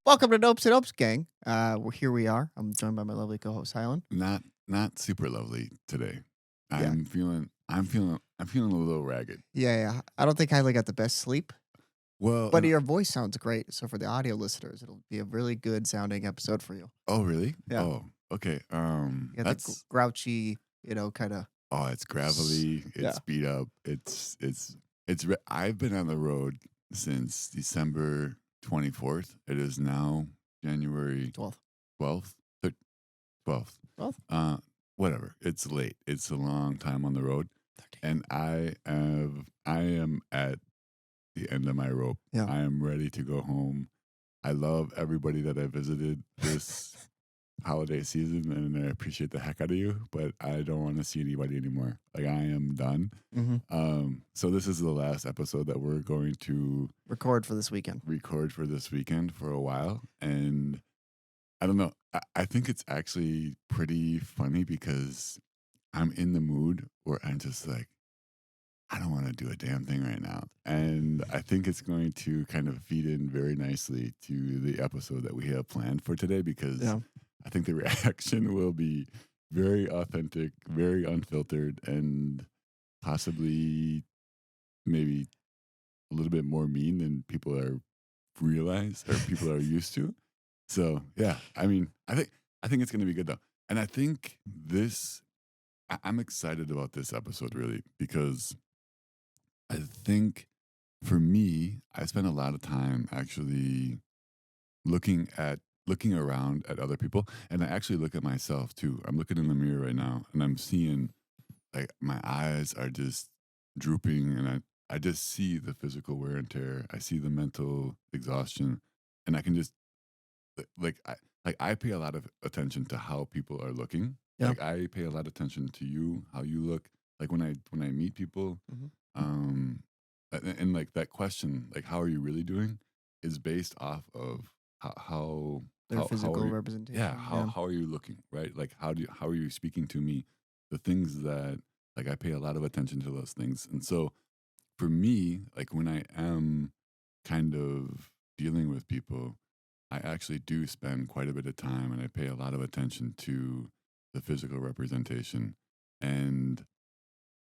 Welcome to Nopes and Opes, gang. Here we are. I'm joined by my lovely co-host Hylan. Not super lovely today. Yeah, I'm feeling a little ragged. yeah. I don't think Hylan got the best sleep, Well, but your voice sounds great. So for the audio listeners, it'll be a really good sounding episode for you. oh really? Yeah, Oh, okay. you got the That's grouchy, kind of. it's gravelly. Yeah, It's beat up. I've been on the road since December 24th. It is now January 12th. 12th, 12th. 12th? Whatever. It's late. It's a long time on the road, 13. and I am at the end of my rope. Yeah. I am ready to go home. I love everybody that I visited this holiday season, and I appreciate the heck out of you, but I don't want to see anybody anymore. Like, I am done. So this is the last episode that we're going to Record for this weekend. record for this weekend for a while. And I don't know. I think it's actually pretty funny because I'm in the mood where I'm just like, I don't want to do a damn thing right now. And I think it's going to kind of feed in very nicely to the episode that we have planned for today because Yeah. I think the reaction will be very authentic, very unfiltered, and possibly maybe a little bit more mean than people are people are used to. So yeah, I mean, I think it's gonna be good though. And I think I'm excited about this episode really because I think for me, I spend a lot of time actually looking around at other people, and I actually look at myself too. I'm looking in the mirror right now, and I'm seeing like my eyes are just drooping, and I just see the physical wear and tear. I see the mental exhaustion, and I can just I pay a lot of attention to how people are looking. Yeah. Like I pay a lot of attention to you, how you look. Like when I meet people, Mhm. um, and like that question, like how are you really doing, is based off of how Their how physical are you, representation. how are you looking, right? Like how are you speaking to me? The things that like I pay a lot of attention to those things, and so for me, like when I am kind of dealing with people, I actually do spend quite a bit of time and I pay a lot of attention to the physical representation. And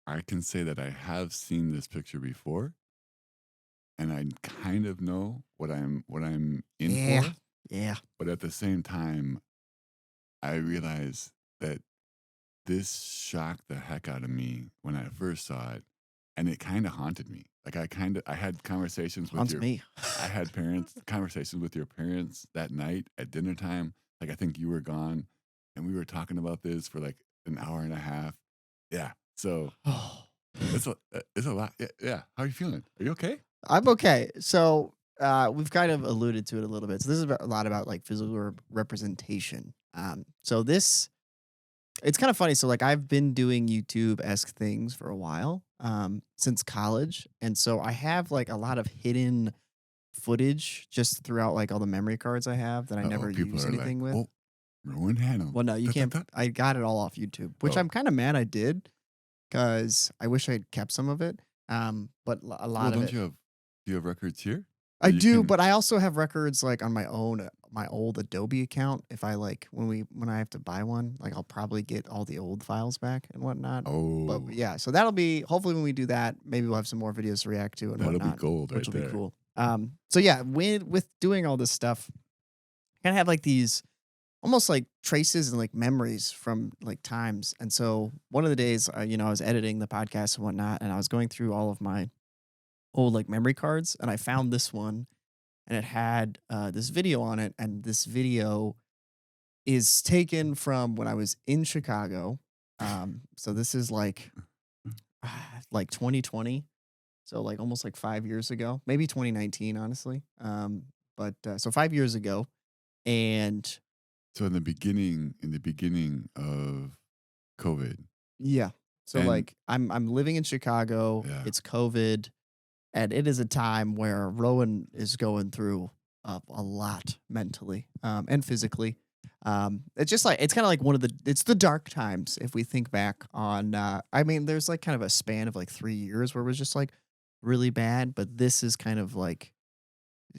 I can say that I have seen this picture before and I kind of know what I'm in Yeah. for, Yeah. but at the same time, I realize that this shocked the heck out of me when I first saw it, and it kind of haunted me. Like I had conversations with Haunts your me. I had parents conversations with your parents that night at dinner time. Like I think you were gone, and we were talking about this for like an hour and a half. Yeah, so Oh. it's a lot. Yeah, yeah. How are you feeling? Are you okay? I'm okay. So we've kind of alluded to it a little bit. So this is a lot about like physical representation. So this it's kind of funny. So like I've been doing YouTube esque things for a while, since college, and so I have like a lot of hidden footage just throughout like all the memory cards I have that I Oh, never people use are like, anything with. oh, Rowan had him. Well, no, you Da, da, can't. da. I got it all off YouTube, which Oh, I'm kind of mad I did because I wish I'd kept some of it. But a well, lot of don't it. you have? Do you have records here I that you do, can? but I also have records like on my own, my old Adobe account. If I like when I have to buy one, like I'll probably get all the old files back and whatnot. But Oh, yeah, so that'll be hopefully when we do that, maybe we'll have some more videos to react to and that'll be whatnot, gold which right will be there. cool. So yeah, with doing all this stuff, I kind of have like these almost like traces and like memories from like times. And so one of the days, I was editing the podcast and whatnot, and I was going through all of my old like memory cards, and I found this one, and it had this video on it, and this video is taken from when I was in Chicago. So this is like 2020, so like almost like 5 years ago, maybe 2019, honestly. But so 5 years ago, and So in the beginning of COVID, yeah, so and like I'm living in Chicago. yeah, It's COVID, and it is a time where Rowan is going through a lot mentally, and physically. It's just like it's kind of like it's the dark times if we think back on. I mean, there's like kind of a span of like 3 years where it was just like really bad, but this is kind of like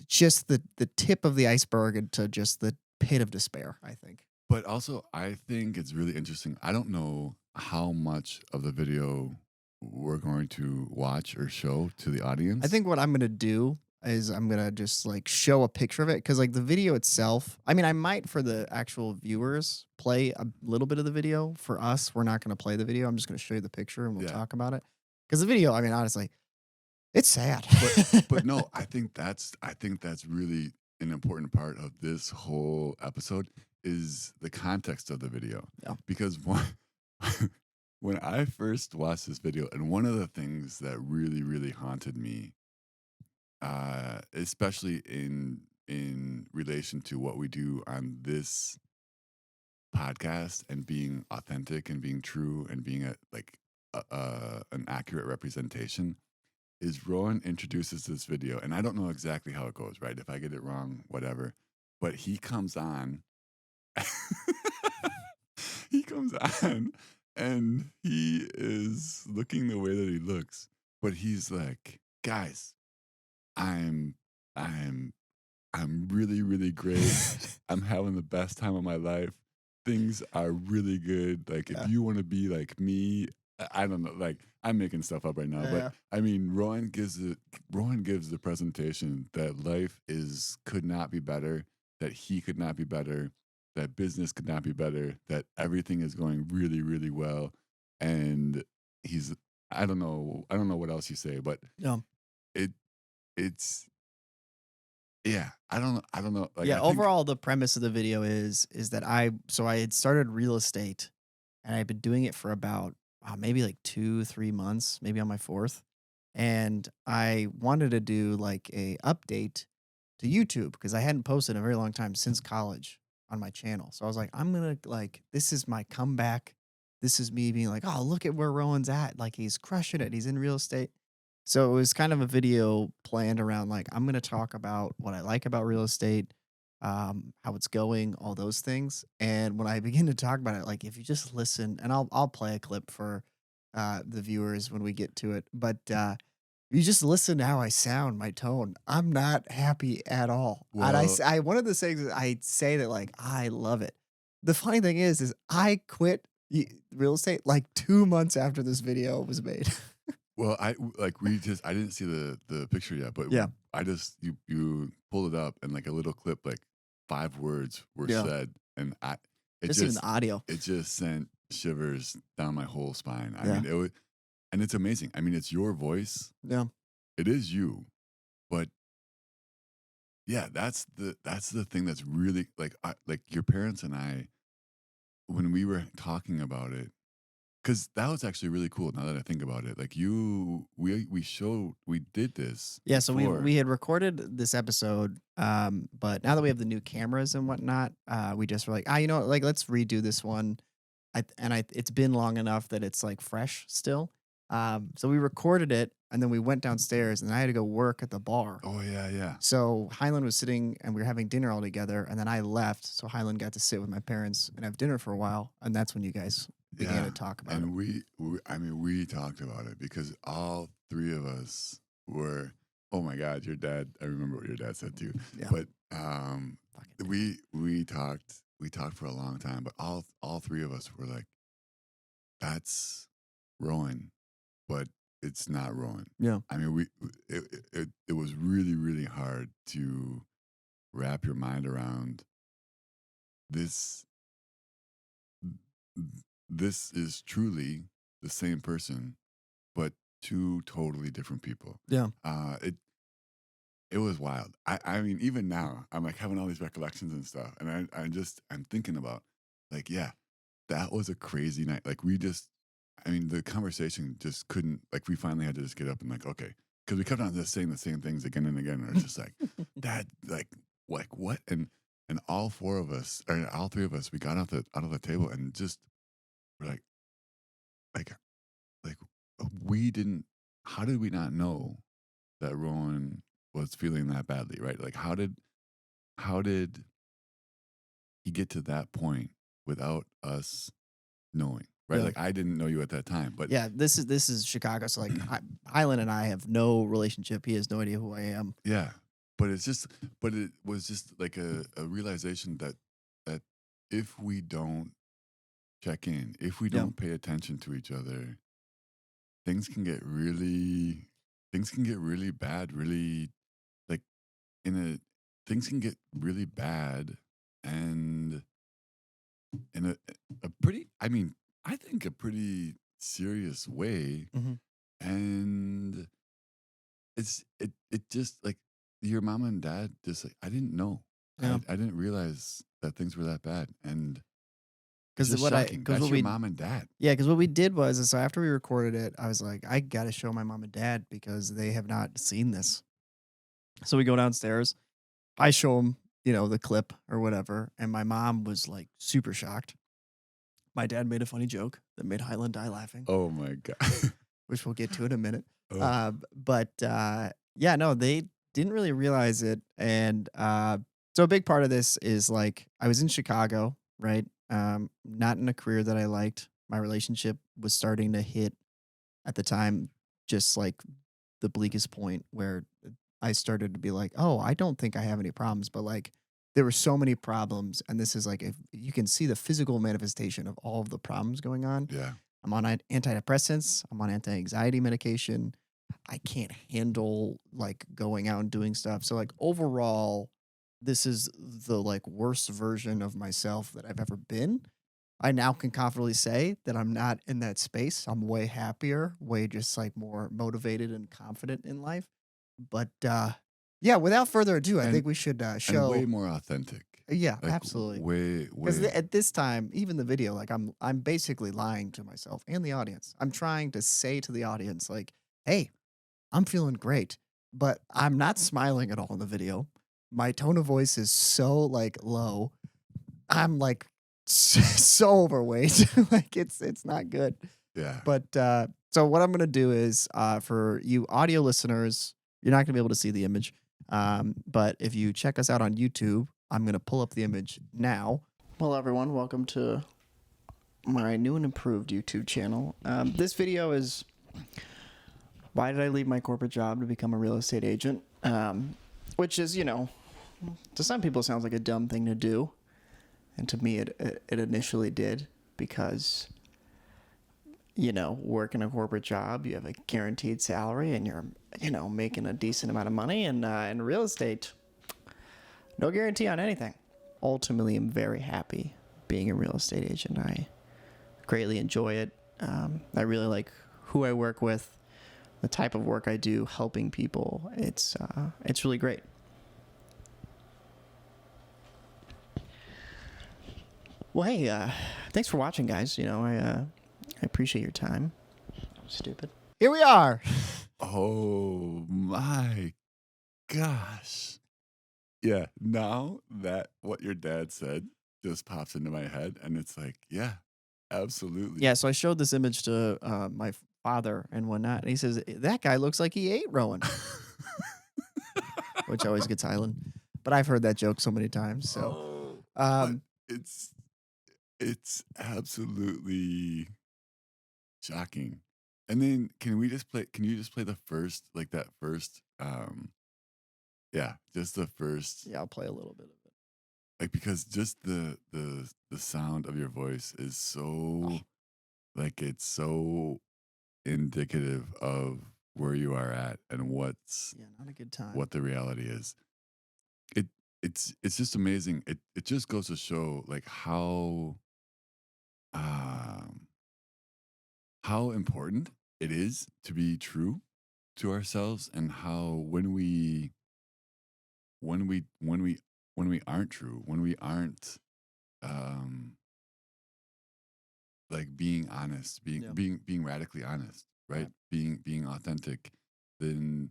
just the tip of the iceberg into just the pit of despair, I think. But also, I think it's really interesting. I don't know how much of the video we're going to watch or show to the I audience. think what I'm gonna do is I'm gonna just like show a picture of it because like the video itself. I mean, I might for the actual viewers play a little bit of the video. For us, we're not gonna play the video. I'm just gonna show you the picture and we'll Yeah. talk about it. Because the video, I mean, honestly, it's sad. But no, I think that's really an important part of this whole episode is the context of the video. Yeah. Because when I first watched this video, and one of the things that really, really haunted me, especially in relation to what we do on this podcast and being authentic and being true and being an accurate representation, is Rowan introduces this video, and I don't know exactly how it goes, right? If I get it wrong, whatever. But he comes on, he comes on, and he is looking the way that he looks, but he's like, guys, I'm, I'm, I'm really, really great. I'm having the best time of my life. Things are really good. Like, if Yeah. you want to be like me, I don't know. Like, I'm making stuff up right now, but Yeah. I mean, Rowan gives the presentation that life could not be better, that he could not be better, that business could not be better, that everything is going really, really well, and he's I don't know what else you say, but Yeah. it it's yeah, I don't know. Like, Yeah, I think overall, the premise of the video is that I had started real estate, and I'd been doing it for about, maybe, like, 2, 3 months, maybe on my 4th, and I wanted to do, like, a update to YouTube because I hadn't posted in a very long time since college on my channel, so I was like, "I'm gonna, like this is my comeback. This is me being like, 'Oh, look at where Rowan's at, like, he's crushing it, he's in real estate.'" So it was kind of a video planned around like I'm going to talk about what I like about real estate, how it's going, all those things. And when I begin to talk about it, like if you just listen, and I'll play a clip for the viewers when we get to it, but you just listen to how I sound, my tone. I'm not happy at all. And well, one of the things that I say that like I love it. The funny thing is I quit real estate like 2 months after this video was made. Well, we just I didn't see the picture yet, but Yeah. I just you pulled it up and like a little clip, like 5 words were Yeah. said, and it Just even the just audio. it just sent shivers down my whole spine. I Yeah. mean, and it's amazing. I mean, it's your voice, Yeah. it is you, but yeah, that's the thing that's really like your parents and I when we were talking about it. 'Cause that was actually really cool now that I think about it. Like we did this Yeah, so we before. had recorded this episode, but now that we have the new cameras and whatnot, we just were like, you know what, like let's redo this one. It's been long enough that it's like fresh still. So we recorded it and then we went downstairs and I had to go work at the bar. Oh, yeah, yeah. So Highland was sitting and we were having dinner all together, and then I left. So Highland got to sit with my parents and have dinner for a while, and that's when you guys began Yeah, to talk about it. and I mean, we talked about it because all 3 of us were oh my god, your dad I remember what your dad said too. Yeah, But, fucking did. we talked for a long time, but all 3 of us were like, "That's Rowan, but it's not Rowan." Yeah, I mean, it was really, really hard to wrap your mind around this this is truly the same person, but 2 totally different people. yeah, It was wild. I mean, even now, I'm like having all these recollections and stuff, and I'm thinking about like, yeah, that was a crazy night. Like I mean, the conversation just couldn't like we finally had to just get up and like, okay, because we kept on just saying the same things again and again, and it's just like that, like what? And all 4 of us, or all 3 of us, we got out of the table and just we're like like we didn't. How did we not know that Rowan was feeling that badly? Right? Like how did he get to that point without us knowing? Right? yeah. Like I didn't know you at that time, but Yeah, this is Chicago. So like Highland and I have no relationship. He has no idea who I am. yeah, but it was just like a realization that if we don't check in, if we Yeah. don't pay attention to each other, things can get really bad, really like in a things can get really bad and in a pretty I mean, I think a pretty serious way. Mhm. And it just like your mom and dad just like I didn't know. Yeah. I didn't realize that things were that bad. And it's Because just shocking. what That's your we mom and dad. Yeah, because what we did was is so after we recorded it, I was like, I gotta show my mom and dad because they have not seen this. So we go downstairs. I show them, the clip or whatever, and my mom was like super shocked. My dad made a funny joke that made Highland die laughing, Oh my god. which we'll get to in a minute. Oh, Yeah, no, they didn't really realize it, and so a big part of this is like I was in Chicago, right? Not in a career that I liked. My relationship was starting to hit at the time, just like the bleakest point where I started to be like, oh, I don't think I have any problems, but like there were so many problems. And this is like, if you can see the physical manifestation of all of the problems going on. yeah. I'm on antidepressants, I'm on anti anxiety medication. I can't handle like going out and doing stuff. So, like, overall, this is the like worst version of myself that I've ever been. I now can confidently say that I'm not in that space. I'm way happier, way just like more motivated and confident in life. But yeah, without further ado, I And think we should and way show. more authentic. Yeah, Like absolutely. way Because way at this time, even the video, like I'm basically lying to myself and the audience. I'm trying to say to the audience, like, "Hey, I'm feeling great," but I'm not smiling at all in the video. My tone of voice is so like low. I'm like so overweight. Like it's not good. yeah. But so what I'm gonna do is for you audio listeners, you're not gonna be able to see the image. But if you check us out on YouTube, I'm gonna pull up the image now. Hello everyone, welcome to my new and improved YouTube channel. This video is why did I leave my corporate job to become a real estate agent? Which is, to some people sounds like a dumb thing to do. And to me, it initially did because, working a corporate job, you have a guaranteed salary and you're, making a decent amount of money. And in real estate, no guarantee on anything. Ultimately, I'm very happy being a real estate agent. I greatly enjoy it. I really like who I work with, the type of work I do, helping people. It's really great. Well, hey, thanks for watching, guys. I appreciate your time. Stupid. Here we are. Oh my gosh. Yeah. Now that what your dad said just pops into my head and it's like, yeah, absolutely. Yeah, so I showed this image to my father and whatnot, and he says, that guy looks like he ate Rowan, which always gets Highland. But I've heard that joke so many times. So, Oh, but it's absolutely shocking. And then can you just play the first like that first yeah, just the first yeah, I'll play a little bit of it. like because just the sound of your voice is so like it's so indicative of where you are at and Yeah, not a good time. what the reality is. It it's just amazing. It just goes to show like um how important it is to be true to ourselves and how when we when we when we aren't true, when we aren't um like being honest, Yeah, being radically honest, right? right. Being authentic, then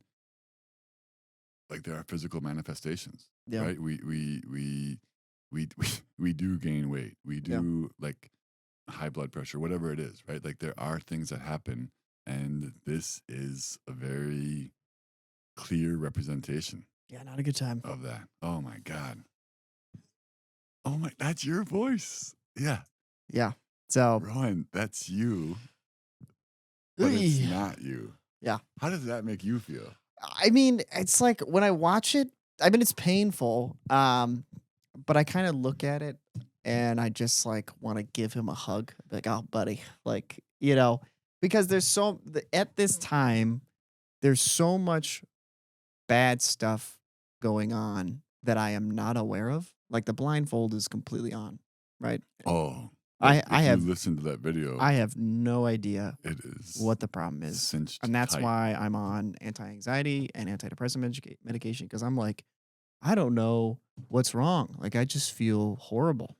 like there are physical manifestations, Yeah, right? We do gain weight. We yeah, do like high blood pressure, whatever it is, right? Like there are things that happen, and this is a very clear representation yeah, not a good time. of that. Oh my god. Oh my, that's your voice. Yeah, Yeah. So, Rowan, that's you, but it's yeah. not you. Yeah. How does that make you feel? I mean, it's like when I watch it, I mean, it's painful, but I kinda look at it and I just, like, wanna give him a hug, like, "Oh, buddy," like, because at this time, there's so much bad stuff going on that I am not aware of. Like, the blindfold is completely on, right? Oh, like I I if you have listen to that video, I have no idea it is what the problem is, cinched and that's tight. why I'm on anti-anxiety and antidepressant medication because 'cause I'm like, "I don't know what's wrong." Like, I just feel horrible.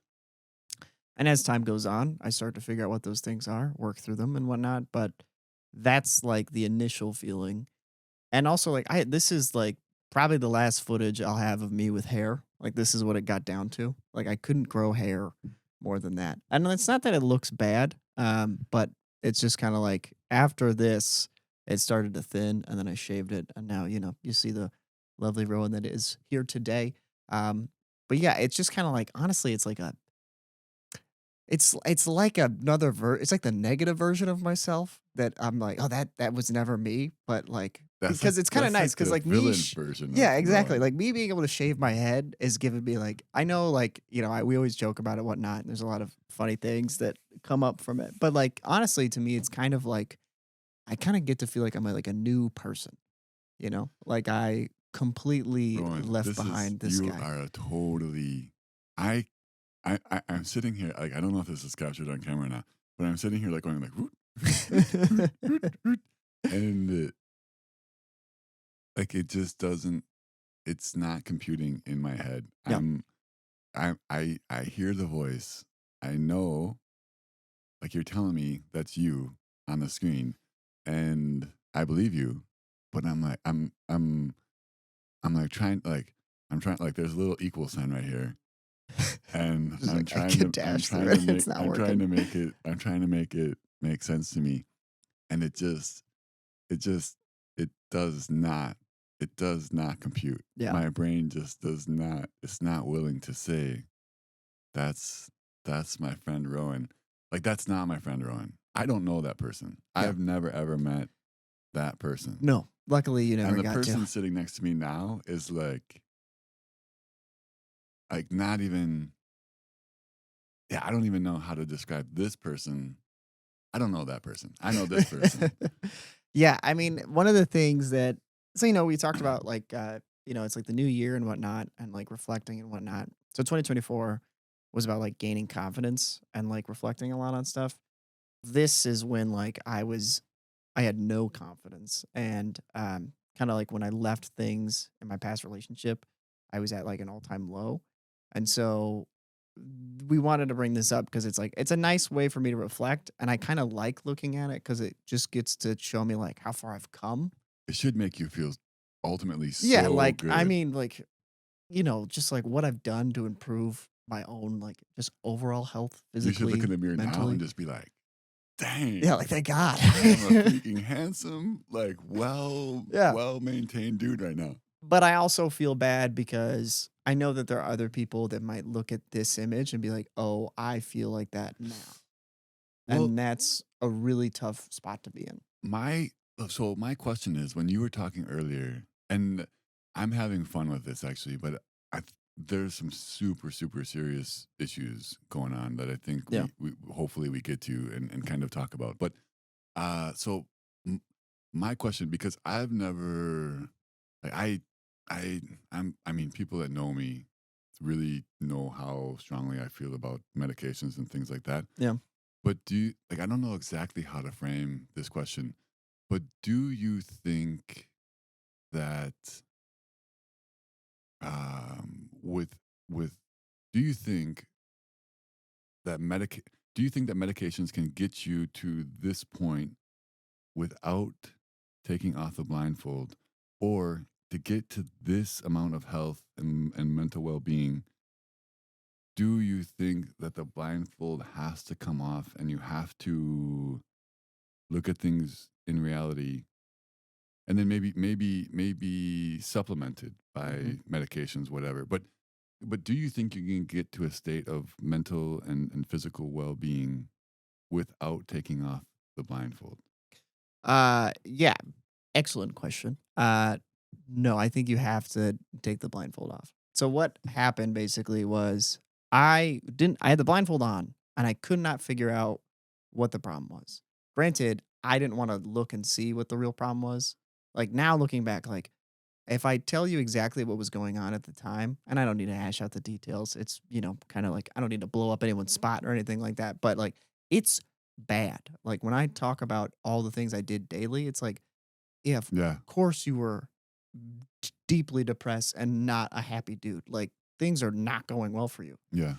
And as time goes on, I start to figure out what those things are, work through them and whatnot, but that's, like, the initial feeling. And also, like, I this is, like, probably the last footage I'll have of me with hair. Like, this is what it got down to. Like, I couldn't grow hair more than that. And it's not that it looks bad, but it's just kinda like after this, it started to thin, and then I shaved it, and now, you see the lovely Rowan that is here today. But yeah, it's just kinda like honestly, it's like it's like the negative version of myself that I'm like, "Oh, that was never me," but, like because it's kinda That's nice like because the like, villain version of yeah, exactly, Rowan. like, me being able to shave my head is giving me, like I know, like, we always joke about it, whatnot, and there's a lot of funny things that come up from it, but, like, honestly, to me, it's kind of like I kinda get to feel like I'm, like, a new person, you know? Like, I completely Rowan, left this is behind this you guy. are a totally I I'm sitting here, like, I don't know if this is captured on camera or not, but I'm sitting here, like, going, like, "Root, root, root, root, root," and, like, it just doesn't it's not computing in my head. Yep. I hear the voice. I know, like, you're telling me that's you on the screen, and I believe you, but I'm, like, I'm trying like, there's a little equal sign right here. And Just like, I could dash through it, it's not working. I'm trying to make it make sense to me, and it just it does not compute. Yeah, My brain just does not it's not willing to say, "That's that's my friend Rowan." Like, that's not my friend Rowan. I don't know that person. yeah. I've never ever met that person. No, luckily, you And never the got to. person sitting next to me now is not even yeah, I don't even know how to describe this person. I don't know that person. I know this person. Yeah, I mean, one of the things that we talked about, like, it's like the new year and whatnot and, like, reflecting and whatnot. So 2024 was about, like, gaining confidence and, like, reflecting a lot on stuff. This is when, like, I had no confidence and, kinda like when I left things in my past relationship, I was at, like, an all-time low, and so we wanted to bring this up because it's like it's a nice way for me to reflect, and I kinda like looking at it because it just gets to show me, like, how far I've come. It should make you feel ultimately Yeah, so like, I good. mean, like, just, like, what I've done to improve my own, like, just overall health You should look in physically, the mirror now and mentally. just be like, Yeah, "Dang, like, thank God. I am a freaking handsome, like, Yeah. well-maintained dude right now." But I also feel bad because I know that there are other people that might look at this image and be like, "Oh, I feel like that now." Well, And that's a really tough spot to be in. my so my question is, when you were talking earlier, and I'm having fun with this actually, but there's some super, super serious issues going on that I think Yeah. we hopefully we get to and kind of talk about. But so m- my question, because I've never, like, I mean, people that know me really know how strongly I feel about medications and things like that. Yeah. But like, I don't know exactly how to frame this question, but do you think that, with, with, do you think that do you think that medications can get you to this point without taking off the blindfold, or to get to this amount of health and mental well-being, do you think that the blindfold has to come off and you have to look at things in reality, and then maybe supplemented Mhm. by medications, whatever, but do you think you can get to a state of mental and physical well-being without taking off the blindfold? Yeah, excellent question. No, I think you have to take the blindfold off. So what happened basically was I had the blindfold on and I could not figure out what the problem was. Granted, I didn't want to look and see what the real problem was. Like now looking back, like if I tell you exactly what was going on at the time, and I don't need to hash out the details, it's, kind of like I don't need to blow up anyone's spot or anything like that, but like it's bad. Like when I talk about all the things I did daily, it's like, yeah, of Yeah, course you were deeply depressed and not a happy dude. Like things are not going well for you. yeah,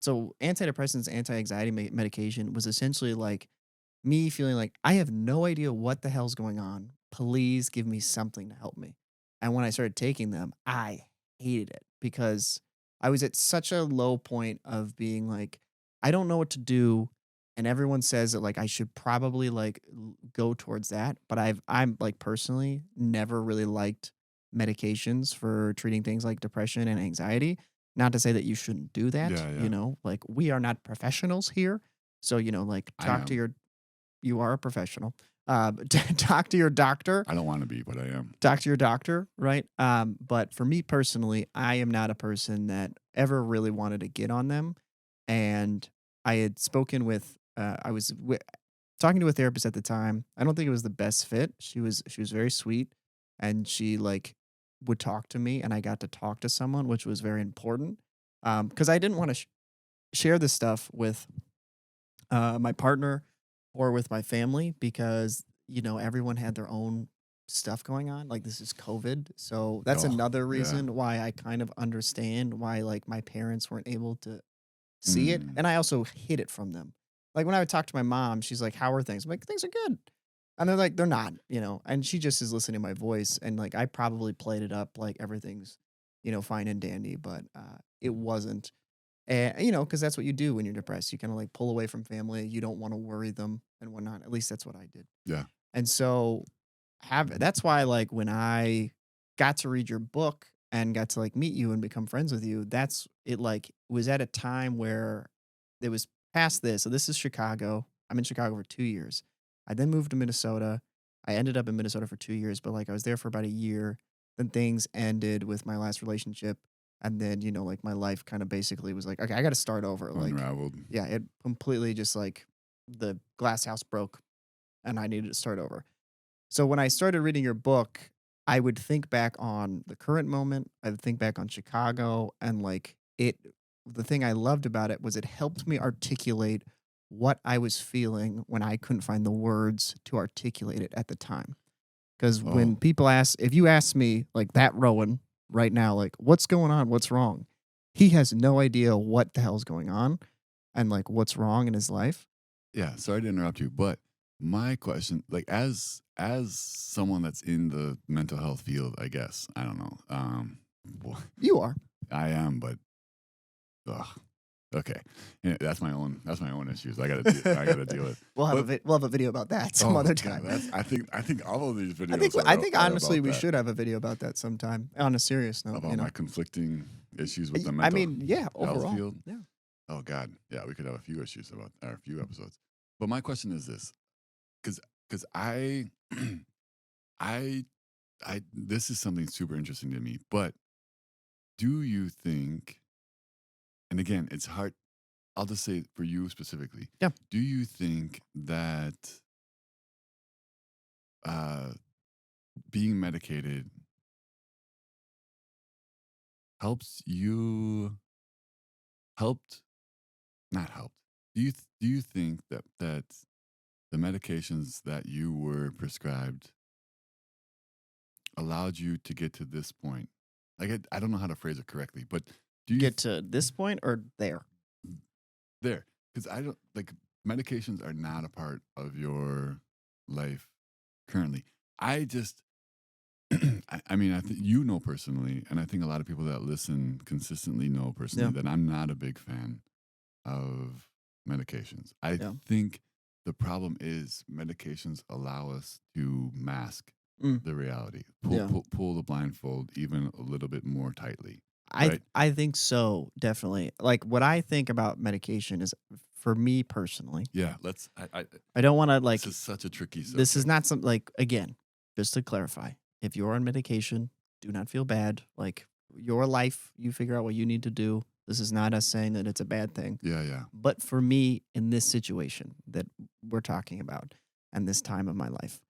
So antidepressants, anti-anxiety medication was essentially like me feeling like I have no idea what the hell's going on. Please give me something to help me. And when I started taking them, I hated it because I was at such a low point of being like, I don't know what to do. And everyone says that like I should probably like go towards that. But I'm like personally never really liked medications for treating things like depression and anxiety. Not to say that you shouldn't do that, yeah, yeah. like we are not professionals here. So, like I am. you are a professional. Talk to your doctor. I don't want to be, but I am. Talk to your doctor, right? But for me personally, I am not a person that ever really wanted to get on them. And I had spoken with, talking to a therapist at the time. I don't think it was the best fit. She was very sweet, and she like would talk to me, and I got to talk to someone, which was very important. Because I didn't want to share this stuff with my partner or with my family because everyone had their own stuff going on. Like this is COVID, so that's Oh, another yeah. reason why I kind of understand why like my parents weren't able to see it, Mm, and I also hid it from them. Like when I would talk to my mom, she's like, "How are things?" I'm like, "Things are good," and they're like, "They're not," and she just is listening to my voice, and like I probably played it up like everything's fine and dandy, but it wasn't. And, because that's what you do when you're depressed. You kinda, like, pull away from family, you don't wanna worry them and whatnot, at least that's what I did. yeah. And so, have that's why, like, when I got to read your book and got to, like, meet you and become friends with you, that's it, like, was at a time where it was past this. So this is Chicago. I'm in Chicago for 2 years. I then moved to Minnesota. I ended up in Minnesota for 2 years, but, like, I was there for about a year. Then things ended with my last relationship, and then, like, my life kinda basically was like, "Okay, I gotta start over." Like, Unraveled. yeah, it completely just, like the glass house broke, and I needed to start over. So when I started reading your book, I would think back on the current moment, I would think back on Chicago, and, like, the thing I loved about it was it helped me articulate what I was feeling when I couldn't find the words to articulate it at the time. Because when Oh, people ask, if you ask me, like that Rowan right now, like, what's going on? What's wrong? He has no idea what the hell's going on and like what's wrong in his life. yeah. Sorry to interrupt you, but my question, like, as someone that's in the mental health field, I guess I don't know. You are. I am, but ugh, okay. Yeah, that's my own issues. I gotta deal with. But We'll have a video about that some oh other god, time. that's I think all of these I think videos I think are honestly about we that, should have a video about that sometime. On a serious note, about my conflicting issues with the I mental mean, yeah, health overall, field. yeah. Oh god, yeah, we could have a few issues about or a few episodes. But my question is this, because I I this is something super interesting to me. But do you think? And again, it's hard. I'll just say it for you specifically. Yeah. Do you think that uh, being medicated helps you helped not helped? Do you think that the medications that you were prescribed allowed you to get to this point? Like I don't know how to phrase it correctly, but do you Get to this point or there. there because I don't like medications are not a part of your life currently. I just I mean, I think you know personally, and I think a lot of people that listen consistently know personally Yeah. that I'm not a big fan of medications. I Yeah. think the problem is medications allow us to mask Mm, the reality, yeah. pull the blindfold even a little bit more tightly, I right? I think so, definitely. Like what I think about medication is for me personally, Yeah, I don't want to this like is such a tricky this is subject. not something like again, just to clarify. if you're on medication, do not feel bad. Like your life, you figure out what you need to do. This is not us saying that it's a bad thing. Yeah, yeah. But for me, in this situation that we're talking about and this time of my life,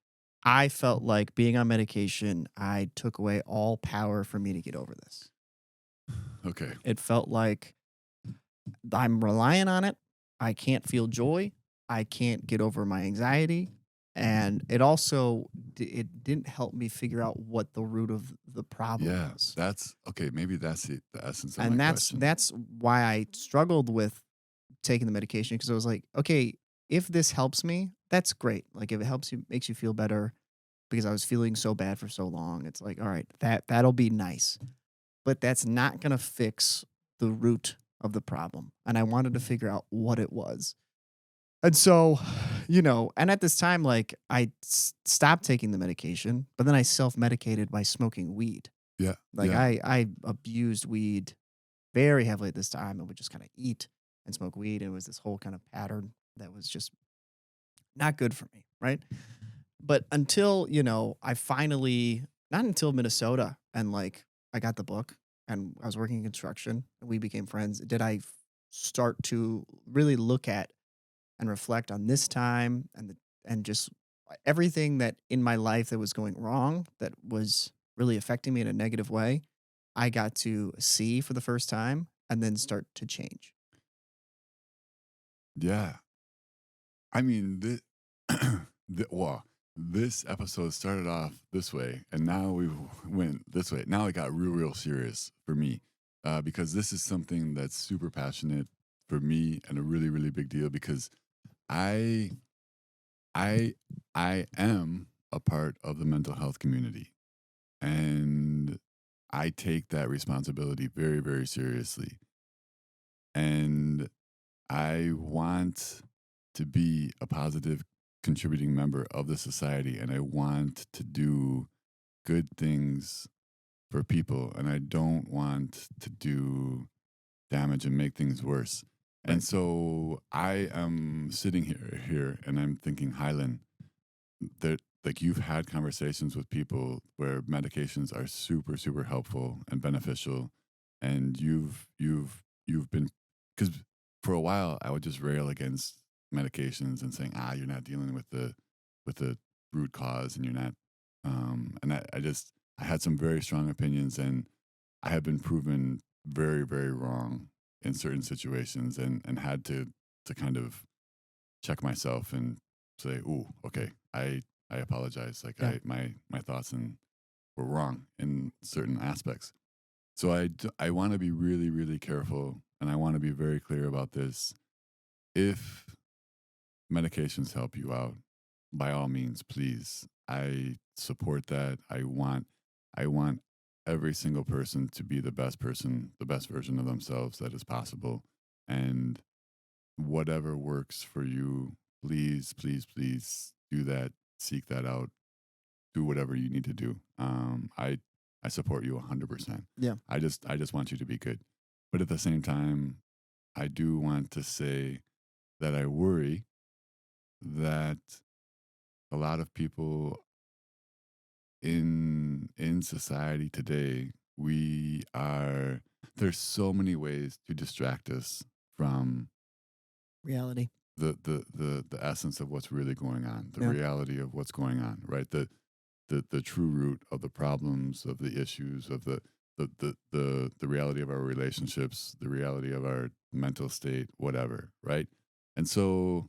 I felt like being on medication, I took away all power for me to get over this. Okay. It felt like I'm relying on it. I can't feel joy. I can't get over my anxiety. And it also it didn't help me figure out what the root of the problem Yeah, was. that's okay. Maybe that's the essence of my And question. that's why I struggled with taking the medication because I was like, okay, if this helps me, that's great. Like if it helps you makes you feel better because I was feeling so bad for so long, it's like, all right, that'll be nice. But that's not going to fix the root of the problem. And I wanted to figure out what it was. And so, and at this time, like stopped taking the medication, but then I self medicated by smoking weed. Yeah, Like yeah, I abused weed very heavily at this time and would just kind of eat and smoke weed. And it was this whole kind of pattern that was just not good for me. Right. But until, I finally, not until Minnesota and like I got the book and I was working in construction and we became friends, did I start to really look at and reflect on this time and just everything that in my life that was going wrong that was really affecting me in a negative way. I got to see for the first time and then start to change. yeah. I mean, well, this episode started off this way, and now we went this way. Now it got real, real serious for me because this is something that's super passionate for me and a really, really big deal because I, I, I am a part of the mental health community, and I take that responsibility very, very seriously, and I want to be a positive contributing member of the society and I want to do good things for people and I don't want to do damage and make things worse. Right. And so I am sitting here and I'm thinking, Highland, that like you've had conversations with people where medications are super, super helpful and beneficial. And you've been because for a while I would just rail against medications and saying, you're not dealing with the root cause and you're not and I had some very strong opinions and I have been proven very, very wrong in certain situations and had to kind of check myself and say, "Ooh, okay, I apologize. Like Yeah. my thoughts and were wrong in certain aspects." So I want to be really, really careful, and I want to be very clear about this. If medications help you out, by all means, please. I support that. I want every single person to be the best person, the best version of themselves that is possible, and whatever works for you, please, please, please do that. Seek that out. Do whatever you need to do. I support you 100%. Yeah. I just want you to be good. But at the same time, I do want to say that I worry that a lot of people in society today, we are there's so many ways to distract us from Reality. the essence of what's really going on, the Yeah. reality of what's going on, right? The true root of the problems, of the issues, of the reality of our relationships, the reality of our mental state, whatever, right? And so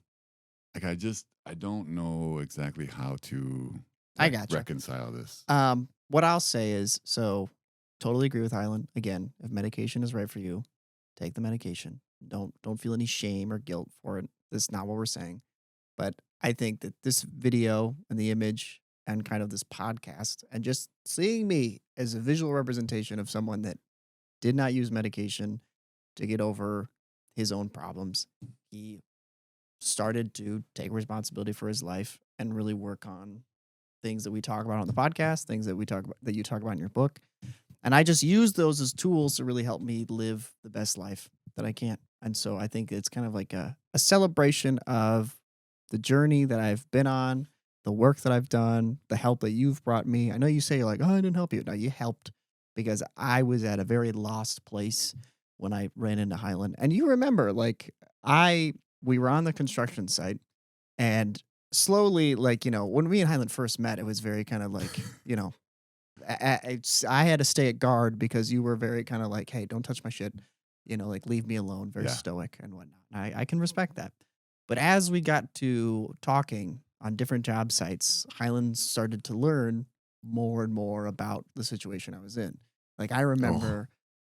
like I don't know exactly how to I gotcha. reconcile this. What I'll say is so totally agree with Highland. Again, if medication is right for you, take the medication. Don't feel any shame or guilt for it. That's not what we're saying. But I think that this video and the image and kind of this podcast and just seeing me as a visual representation of someone that did not use medication to get over his own problems. He started to take responsibility for his life and really work on things that we talk about on the podcast, things that we talk about that you talk about in your book. And I just use those as tools to really help me live the best life that I can. And so I think it's kind of like a celebration of the journey that I've been on the work that I've done, the help that you've brought me. I know you say you're like, oh, I didn't help you. No, you helped because I was at a very lost place when I ran into Highland. And you remember, like, we were on the construction site and slowly, like, when me and Highland first met, it was very kind of like, I had to stay at guard because you were very kind of like, hey, don't touch my shit, like leave me alone, very Yeah. stoic and whatnot. I can respect that. But as we got to talking on different job sites, Highland started to learn more and more about the situation I was in. Like I Oh, remember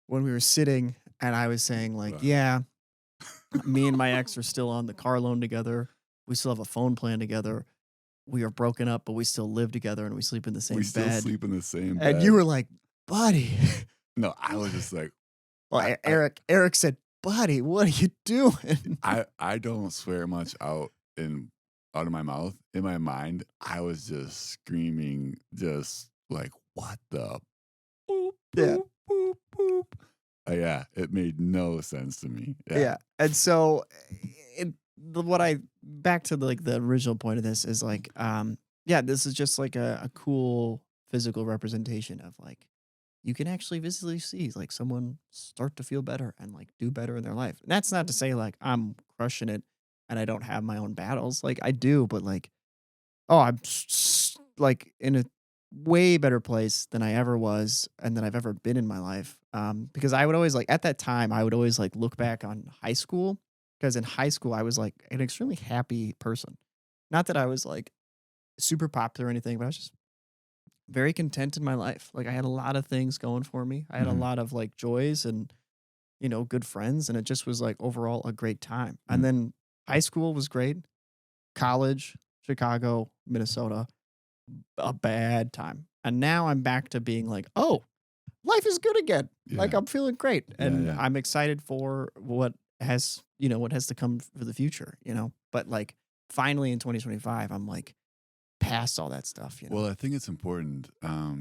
when we were sitting and I was saying, like, wow. yeah, me and my ex are still on the car loan together. We still have a phone plan together. We are broken up, but we still live together and we sleep in the We same still bed. sleep in the same And you bed. were like, buddy. No, I was just like, Well, I, I, Eric said, buddy, what are you doing? I don't swear much out of my mouth. In my mind, I was just screaming, just like, what the boop, Yeah. boop, boop, boop. Yeah, it made no sense to me. Yeah. Yeah. And so what I back to like the original point of this is like, yeah, this is just like a cool physical representation of like you can actually visibly see like someone start to feel better and like do better in their life. And that's not to say like I'm crushing it and I don't have my own battles. Like I do, but like, oh, I'm like in a way better place than I ever was and than I've ever been in my life. Because I would always like at that time, I would always like look back on high school because in high school I was like an extremely happy person. Not that I was like super popular or anything, but I was just very content in my life. Like I had a lot of things going for me. I had a Mhm, lot of like joys and good friends, and it just was like overall a great time. And mm. then high school was great. College, Chicago, Minnesota, a bad time. And now I'm back to being like, oh, life is good again. Like Yeah, I'm feeling great. yeah, And yeah. I'm excited for what has to come for the future. But like finally in 2025, I'm like past all that stuff. Well, I think it's important,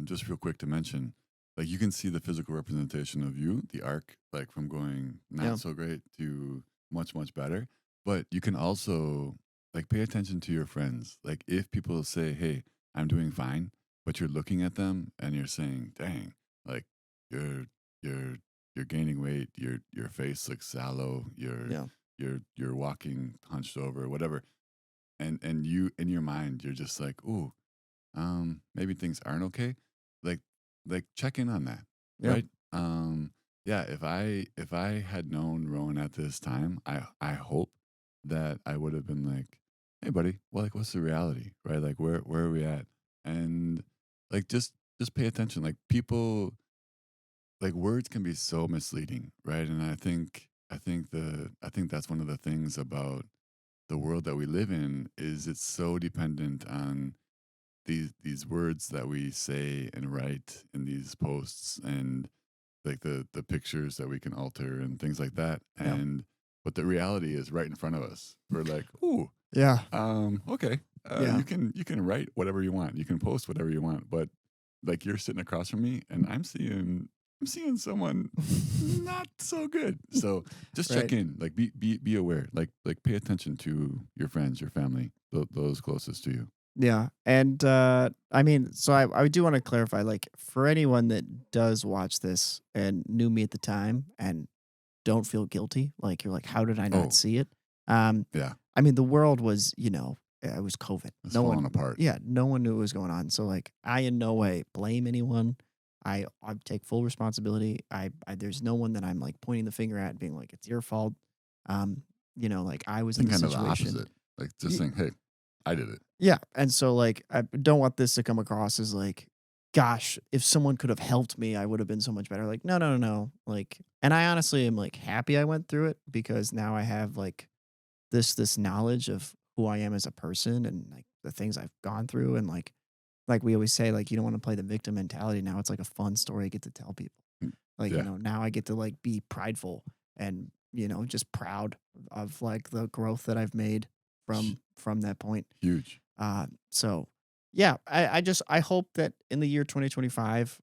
just real quick to mention, like you can see the physical representation of you, the arc, like from going Yeah. not so great to much, much better. But you can also like pay attention to your friends. Like if people say, "Hey, I'm doing fine," but you're looking at them and you're saying, "Dang, like you're you're you're gaining weight, your face looks sallow, Yeah. you're walking hunched over, whatever." And you in your mind, you're just like, "Ooh, maybe things aren't okay." like check in on that, Yeah. right? Yeah, if I had known Rowan at this time, I hope that I would have been like, hey buddy, well, like what's the reality, right? Like where are we at? And like just pay attention. Like people, like words can be so misleading, right? And I think that's one of the things about the world that we live in is it's so dependent on these words that we say and write in these posts, and like the pictures that we can alter and things like that. Yeah. And but the reality is right in front of us. We're like, ooh, Yeah. okay, Yeah. you can write whatever you want, you can post whatever you want, but like you're sitting across from me and I'm seeing someone not so good. So just check Right. in, like be aware, like pay attention to your friends, your family, those closest to you. Yeah. And I mean, so I do want to clarify, like, for anyone that does watch this and knew me at the time and don't feel guilty, like you're like, how did I not Oh, see it? Um, yeah, I mean, the world was, it was COVID. it's No falling one, apart. yeah, no one knew what was going on. So like, I in no way blame anyone. I take full responsibility. There's no one that I'm like pointing the finger at, being like, it's your fault. Um, like I was I in think the kind of the situation. opposite. Like just saying, "Hey, I did it." Yeah, and so, like, I don't want this to come across as like, "Gosh, if someone could have helped me, I would have been so much better." Like, no, no, no, no. Like, and I honestly am like happy I went through it because now I have like this knowledge of who I am as a person and like the things I've gone through and like we always say, like, you don't want to play the victim mentality. Now it's like a fun story I get to tell people. Mm, Like, yeah, now I get to like be prideful and just proud of like the growth that I've made hu- from that point. huge. So yeah, I hope that in the year 2025,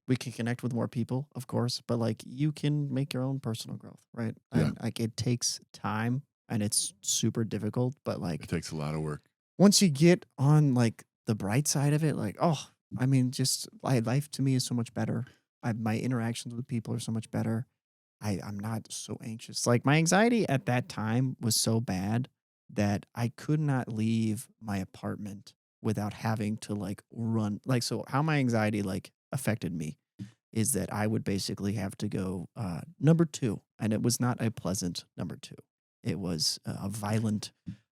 we can connect with more people, of course, but like you can make your own personal growth, right? Yeah, And like it takes time and it's super difficult, but it like takes a lot of work. once you get on like the bright side of it, like, oh, I mean, just life to me is so much better. My interactions with people are so much better. I'm not so anxious. Like my anxiety at that time was so bad that I could not leave my apartment without having to like run. Like, so how my anxiety like affected me is that I would basically have to go number two, and it was not a pleasant number two. It was a violent,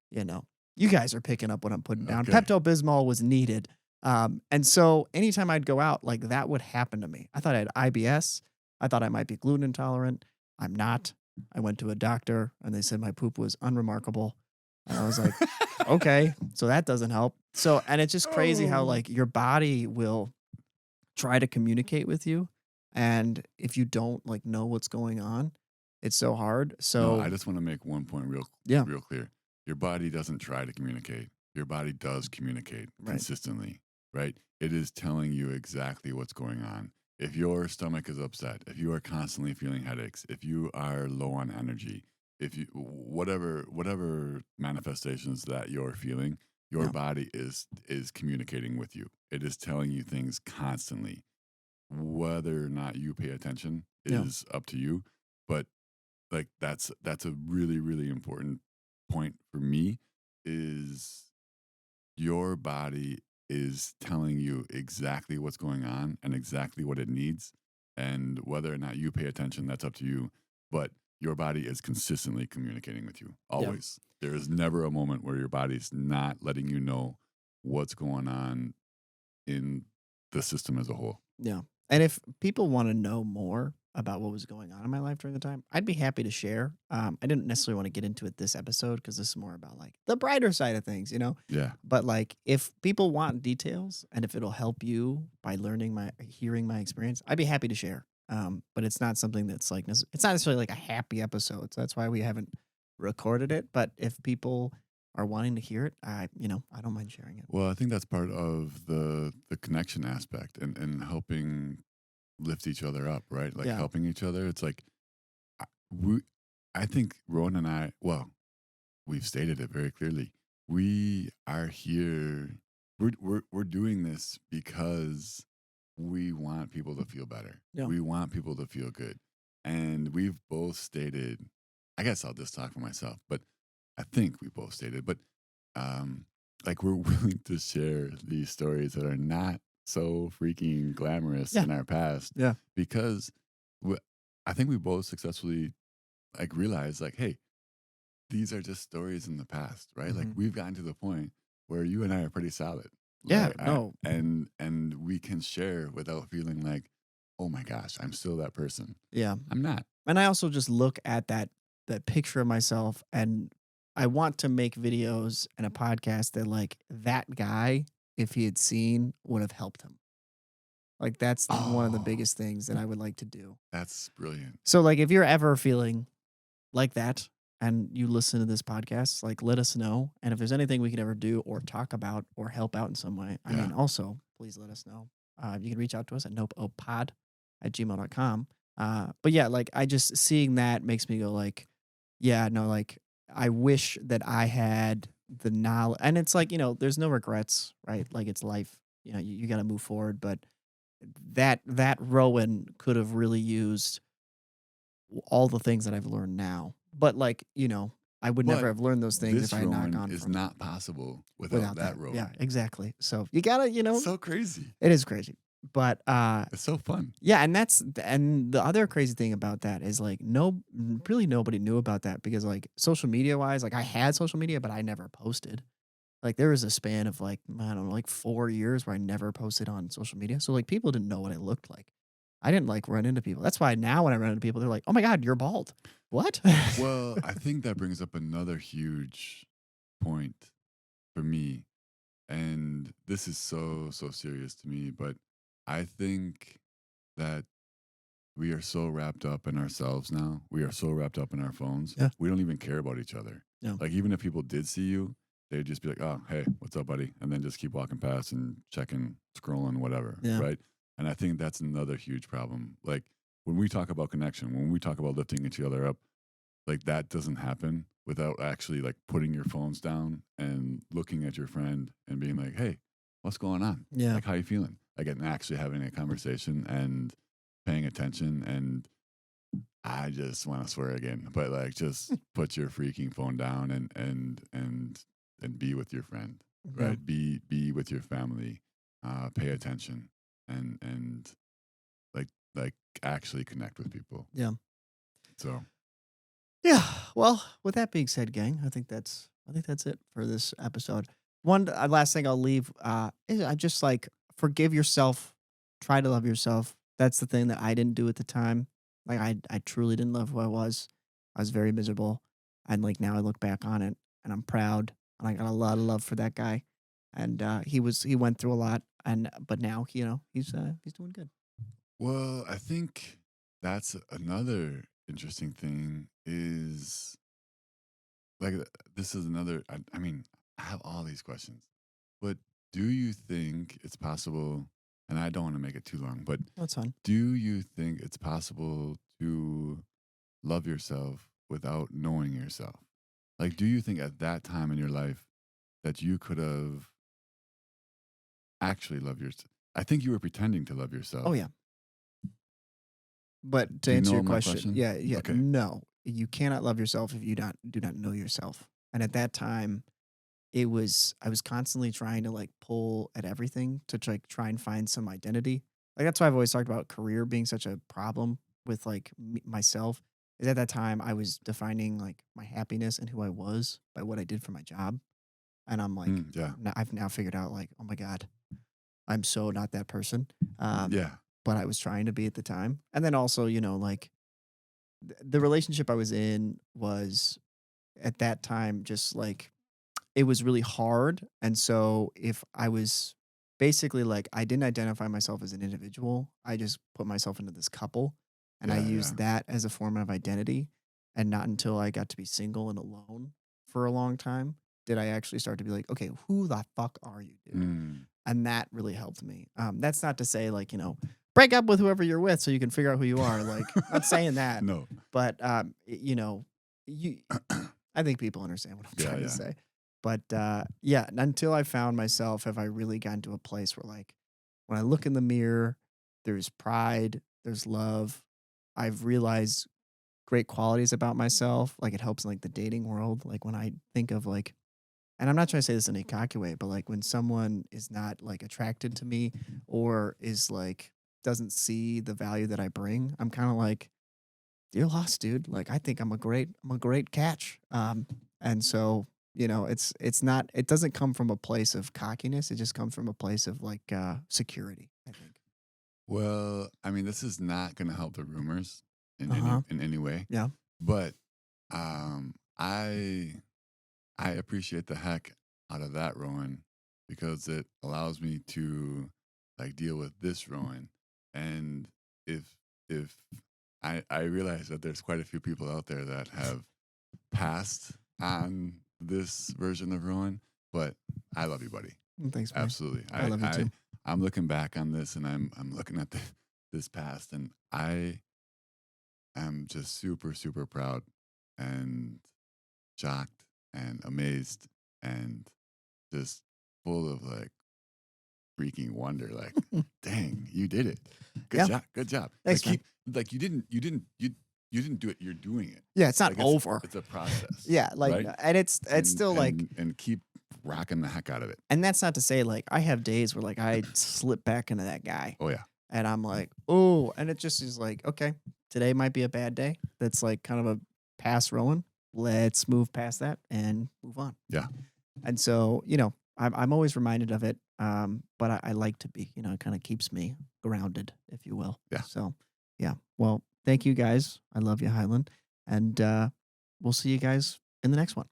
you know. You guys are picking up what I'm putting down. Okay. Pepto Bismol was needed, and so anytime I'd go out, like that would happen to me. I thought I had IBS. I thought I might be gluten intolerant. I'm not. I went to a doctor, and they said my poop was unremarkable. And I was like, okay, so that doesn't help. So, and it's just crazy how Oh. like your body will try to communicate with you. And if you don't like know what's going on, it's so hard. No, I So just want to make one point yeah, real clear. Your body doesn't try to communicate. Your body does communicate right. consistently, right? It is telling you exactly what's going on. If your stomach is upset, if you are constantly feeling headaches, if you are low on energy, if you whatever manifestations that you're feeling, your Yeah. body is communicating with you. It is telling you things constantly. Whether or not you pay attention Yeah. is up to you, but like that's a really really important point for me is your body is telling you exactly what's going on and exactly what it needs, and whether or not you pay attention, that's up to you, but your body is consistently communicating with you Yeah. always. There is never a moment where your body's not letting you know what's going on in the system as a whole. Yeah. And if people want to know more about what was going on in my life during the time, I'd be happy to share. I didn't necessarily want to get into it this episode because this is more about like the brighter side of things, you know? Yeah. But like if people want details and if it'll help you by hearing my experience, I'd be happy to share. But it's not something that's like, it's not necessarily like a happy episode. So that's why we haven't recorded it. But if people are wanting to hear it, I don't mind sharing it. Well, I think that's part of the connection aspect and helping lift each other up, right? Like Yeah. helping each other. It's like I- we, I think Rowan and I, well, we've stated it very clearly. We are here. We're doing this because we want people to feel better. Yeah. We want people to feel good, and we've both stated. I guess I'll just talk for myself, but I think we both stated, but um, like we're willing to share these stories that are not so freaking glamorous Yeah. in our past Yeah. because we, I think we both successfully like realized like, hey, these are just stories in the past, right? Like Hmm. we've gotten to the point where you and I are pretty solid, Yeah. like No. and we can share without feeling like, oh my gosh, I'm still that person. Yeah. I'm not. And I also just look at that picture of myself and I want to make videos and a podcast that like that guy, if he had seen, would have helped him. Like that's one of the Oh, biggest things that I would like to do. that's brilliant. So like if you're ever feeling like that and you listen to this podcast, like let us know. And if there's anything we can ever do or talk about or help out in some way, I Yeah. mean, also please let us know. You can reach out to us at NopeOpePod at gmail.com. But yeah, like I just seeing that makes me go like, yeah, no, like I wish that I had the knowledge. And it's like, there's no regrets, right? Like it's life. You got to move forward. But that Rowan could have really used all the things that I've learned now. But like, I would never But have learned those things if this I had not Rowan gone is from not possible without without that. that Yeah, Rowan. exactly. So you gotta, It's so crazy. it is crazy. But It's so fun. yeah, and the other crazy thing about that is like really nobody knew about that because like social media wise, like I had social media, but I never posted. Like there was a span of like, I don't know, like 4 years where I never posted on social media. So like people didn't know what I looked like. I didn't like run into people. That's why now when I run into people, they're like, "Oh my God, you're bald." What? Well, I think that brings up another huge point for me. And this is so serious to me, but I think that we are so wrapped up in ourselves now. We are so wrapped up in our phones. Yeah. We don't even care about each other. Yeah. Like, even if people did see you, they'd just be like, oh, hey, what's up, buddy? And then just keep walking past and checking, scrolling, whatever. Yeah. Right. And I think that's another huge problem. Like, when we talk about connection, when we talk about lifting each other up, like that doesn't happen without actually like putting your phones down and looking at your friend and being like, "Hey, what's going on? Yeah. Like, how you feeling?" Like, and actually having a conversation and paying attention. And I just want to swear again, but like, just put your freaking phone down and be with your friend, Yeah. right? Be with your family. Pay attention and like actually connect with people. Yeah. So Yeah. Well, with that being said, gang, I think that's it for this episode. One last thing I'll leave is I just like forgive yourself, try to love yourself. That's the thing that I didn't do at the time. Like I truly didn't love who I was. I was very miserable. And like now I look back on it and I'm proud and I got a lot of love for that guy. And he went through a lot and but now, he's doing good. well, I think that's another interesting thing is like this is another. I mean, I have all these questions, but do you think it's possible? And I don't want to make it too long, but That's fun. do you think it's possible to love yourself without knowing yourself? Like, do you think at that time in your life that you could have actually loved yourself? I think you were pretending to love Oh yourself. yeah. But to Do you answer your know my question, question? yeah, Okay. no, you cannot love yourself if you do not know yourself. And at that time, I was constantly trying to like pull at everything to try and find some identity. Like that's why I've always talked about career being such a problem with like myself. Is at that time I was defining like my happiness and who I was by what I did for my job, and I'm like, Yeah. I've now figured out like, oh my god, I'm so not that person. Um, Yeah. but I was trying to be at the time. And then also, like the relationship I was in was at that time just like it was really hard. And so if I was basically like I didn't identify myself as an individual, I just put myself into this couple and I Yeah. Yeah. used that as a form of identity. And not until I got to be single and alone for a long time did I actually start to be like, okay, who the fuck are you, dude? Mm. And that really helped me. That's not to say like, break up with whoever you're with so you can figure out who you are. Like, not saying that, No. but you I think people understand what I'm Yeah. trying to Yeah. say. But yeah, until I found myself have I really gotten to a place where like when I look in the mirror, there's pride, there's love. I've realized great qualities about myself. Like it helps in like the dating world. Like when I think of like and I'm not trying to say this in a cocky way, but like when someone is not like attracted to me or is like doesn't see the value that I bring, I'm kind of like, you're lost, dude. Like I think I'm a great catch. And so, it doesn't come from a place of cockiness. It just comes from a place of like security, I think. Well, I mean, this is not going to help the rumors Uh-huh. in any way, Yeah. but um, I I appreciate the heck out of that, Rowan, because it allows me to like deal with this Rowan. And if I realize that there's quite a few people out there that have passed on this version of Rowan, but I love you, buddy. Thanks, buddy. Absolutely. I love you too. I'm looking back on this and I'm looking at this past and I am just super, super proud and shocked and amazed and just full of like freaking wonder. Like, dang, you did it. Good Yeah. job. Good job. Thanks, Like man. keep like you didn't do it. You're doing it. Yeah, it's not Like over. it's a process. Yeah, like Right. and it's still like And keep rocking the heck out of it. and that's not to say like I have days where like I slip back into that guy. Oh yeah. And I'm like, oh, and it just is like, okay, today might be a bad day. That's like kind of a pass rolling. Let's move past that and move on. Yeah. And so, I'm always reminded of it. But I like to be, it kind of keeps me grounded, if you will. Yeah. So, yeah. Well, thank you guys. I love you, Highland. And we'll see you guys in the next one.